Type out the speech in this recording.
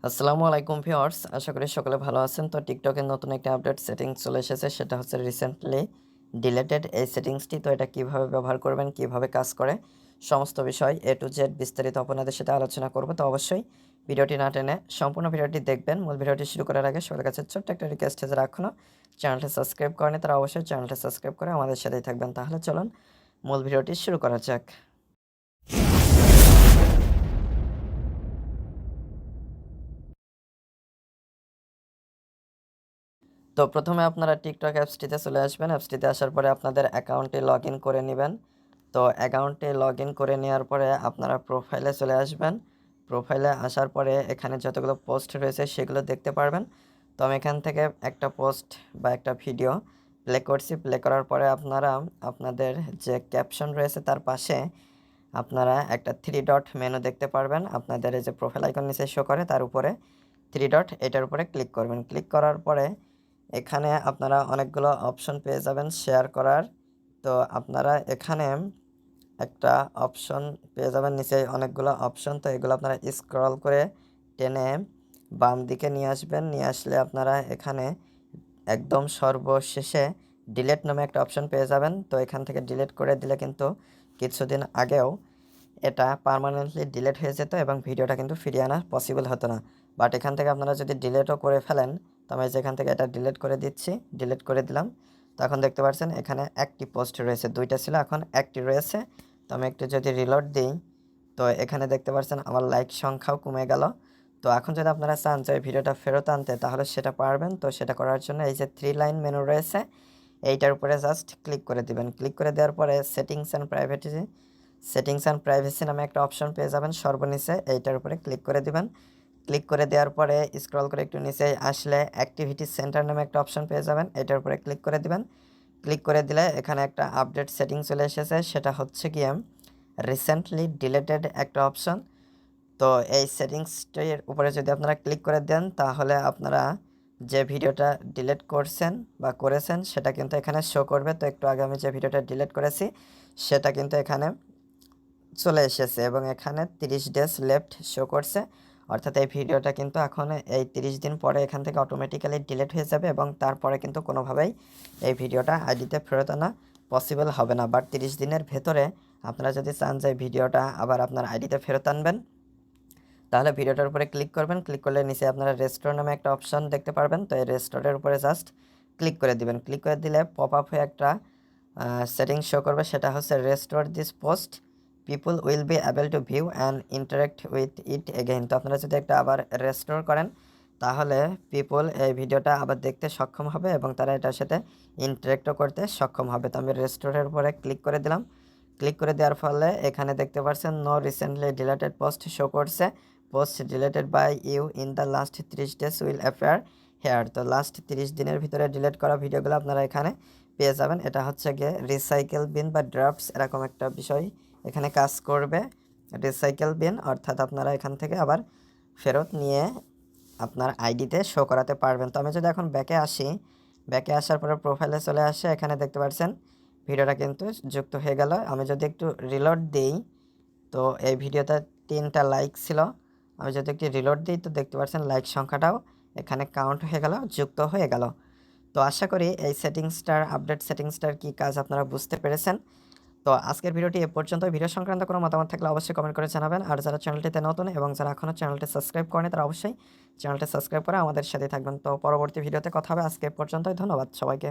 আসসালামু আলাইকুম ভিউয়ার্স, আশা করি সকলে ভালো আছেন। তো টিকটকের নতুন একটা আপডেট সেটিংস চলে এসেছে, সেটা হচ্ছে রিসেন্টলি ডিলেটেড এই সেটিংসটি। তো এটা কিভাবে ব্যবহার করবেন, কিভাবে কাজ করে, সমস্ত বিষয় এ টু জেড বিস্তারিত আপনাদের সাথে আলোচনা করব। তো অবশ্যই ভিডিওটি না টেনে সম্পূর্ণ ভিডিওটি দেখবেন। মূল ভিডিওটি শুরু করার আগে সবার কাছে ছোট্ট একটা রিকোয়েস্ট, যারা এখনও চ্যানেলটি সাবস্ক্রাইব করেনি তারা অবশ্যই চ্যানেলটি সাবস্ক্রাইব করে আমাদের সাথেই থাকবেন। তাহলে চলুন মূল ভিডিওটি শুরু করা যাক। তো প্রথমে আপনারা টিকটক অ্যাপসটিতে চলে আসবেন। অ্যাপসটিতে আসার পরে আপনাদের অ্যাকাউন্টে লগ ইন করে নেবেন। তো অ্যাকাউন্টে লগ ইন করে নেওয়ার পরে আপনারা প্রোফাইলে চলে আসবেন। প্রোফাইলে আসার পরে এখানে যতগুলো পোস্ট রয়েছে সেগুলো দেখতে পারবেন। তো আমি এখান থেকে একটা পোস্ট বা একটা ভিডিও প্লে করছি। প্লে করার পরে আপনারা আপনাদের যে ক্যাপশন রয়েছে তার পাশে আপনারা একটা থ্রি ডট মেনু দেখতে পারবেন। আপনাদের এই যে প্রোফাইল আইকন নিচে শো করে তার উপরে থ্রি ডট, এটার উপরে ক্লিক করবেন। ক্লিক করার পরে এখানে আপনারা অনেকগুলো অপশন পেয়ে যাবেন শেয়ার করার। তো আপনারা এখানে একটা অপশন পেয়ে যাবেন, নিচে অনেকগুলো অপশন। তো এগুলো আপনারা স্ক্রল করে টেনে বাম দিকে নিয়ে আসবেন। নিয়ে আসলে আপনারা এখানে একদম সর্বশেষে ডিলেট নামে একটা অপশন পেয়ে যাবেন। তো এখান থেকে ডিলেট করে দিলে কিন্তু কিছুদিন আগেও এটা পার্মানেন্টলি ডিলেট হয়ে যেত এবং ভিডিওটা কিন্তু ফিরিয়ে আনা পসিবল হতো না। বাট এখান থেকে আপনারা যদি ডিলেটও করে ফেলেন, তো আমি যেখান থেকে এটা ডিলেট করে দিচ্ছি, ডিলেট করে দিলাম। তো এখন দেখতে পাচ্ছেন এখানে একটি পোস্ট রয়েছে, দুইটা ছিল এখন একটি রয়েছে। তো আমি একটু যদি রিলোড দিই, তো এখানে দেখতে পাচ্ছেন আমার লাইক সংখ্যাও কমে গেল। তো এখন যদি আপনারা চান যে ভিডিওটা ফেরত আনতে, তাহলে সেটা পারবেন। তো সেটা করার জন্য এই যে থ্রি লাইন মেনু রয়েছে, এইটার উপরে জাস্ট ক্লিক করে দিবেন। ক্লিক করে দেওয়ার পরে সেটিংস অ্যান্ড প্রাইভেসি নামে একটা অপশন পেয়ে যাবেন সর্বনিচে, এইটার উপরে ক্লিক করে দিবেন। ক্লিক করে দেওয়ার পরে স্ক্রল করে একটু নিচে আসলে অ্যাক্টিভিটি সেন্টার নামে একটা অপশন পেয়ে যাবেন, এটার উপরে ক্লিক করে দিবেন। ক্লিক করে দিলে এখানে একটা আপডেট সেটিং চলে এসেছে, সেটা হচ্ছে গিয়ে রিসেন্টলি ডিলেটেড একটা অপশন। তো এই সেটিংসটির উপরে যদি আপনারা ক্লিক করে দেন, তাহলে আপনারা যে ভিডিওটা ডিলিট করছেন বা করেছেন সেটা কিন্তু এখানে শো করবে। তো একটু আগে আমি যে ভিডিওটা ডিলিট করেছি সেটা কিন্তু এখানে চলে এসেছে এবং এখানে 30 ডেজ লেফট শো করছে। অর্থাৎ এই ভিডিওটা কিন্তু এখন এই 30 দিন পরে এখান থেকে অটোমেটিক্যালি ডিলিট হয়ে যাবে এবং তারপরে কিন্তু কোনোভাবেই এই ভিডিওটা আইডিতে ফেরত আনা পসিবল হবে না। বাট 30 দিনের ভেতরে আপনারা যদি চান যে ভিডিওটা আবার আপনার আইডিতে ফেরত আনবেন, তাহলে ভিডিওটার উপরে ক্লিক করবেন। ক্লিক করলে নিচে আপনারা রেস্টোর নামে একটা অপশন দেখতে পারবেন। তো এই রেস্টোরের উপরে জাস্ট ক্লিক করে দিবেন। ক্লিক করে দিলে পপ আপ হয়ে একটা সেটিংস শো করবে, সেটা হচ্ছে restore this post, people will be able to view and interact with it again. তো আপনারা যদি একটা আবার রেস্টোর করেন, তাহলে পিপল এই ভিডিওটা আবার দেখতে সক্ষম হবে এবং তারা এটার সাথে ইন্টারেক্টও করতে সক্ষম হবে। তো আমি রেস্টোরের উপরে ক্লিক করে দিলাম। ক্লিক করে দেওয়ার ফলে এখানে দেখতে পাচ্ছেন no recently deleted post show করছে। Post deleted by you in the last 30 days will appear here. তো লাস্ট 30 দিনের ভিতরে ডিলিট করা ভিডিওগুলো আপনারা এখানে পেয়ে যাবেন। এটা হচ্ছে গিয়ে রিসাইকেল বিন বা ড্রাফটস এরকম একটা বিষয় এখানে কাজ করবে। রিসাইকেল বিন অর্থাৎ আপনারা এখান থেকে আবার ফেরত নিয়ে আপনার আইডিতে শো করাতে পারবেন। তো আমি যদি এখন ব্যাকে আসি, ব্যাকে আসার পরে প্রোফাইলে চলে আসে, এখানে দেখতে পাচ্ছেন ভিডিওটা কিন্তু যুক্ত হয়ে গেল। আমি যদি একটু রিলোড দিই, তো এই ভিডিওতে 3টা লাইক ছিল। আমি যদি একটু রিলোড দিই, তো দেখতে পাচ্ছেন লাইক সংখ্যাটাও এখানে কাউন্ট হয়ে গেল, যুক্ত হয়ে গেল। তো আশা করি এই আপডেট সেটিংসটার কি কাজ আপনারা বুঝতে পেরেছেন। তো আজকের ভিডিওটি এ পর্যন্ত। ভিডিও সংক্রান্ত কোনো মতামত থাকলে অবশ্যই কমেন্ট করে জানাবেন। আর যারা চ্যানেলটিতে নতুন এবং যারা এখনও চ্যানেলটি সাবস্ক্রাইব করেনি, তারা অবশ্যই চ্যানেলটি সাবস্ক্রাইব করে আমাদের সাথে থাকবেন। তো পরবর্তী ভিডিওতে কথা হবে। আজকে এ পর্যন্তই। ধন্যবাদ সবাইকে।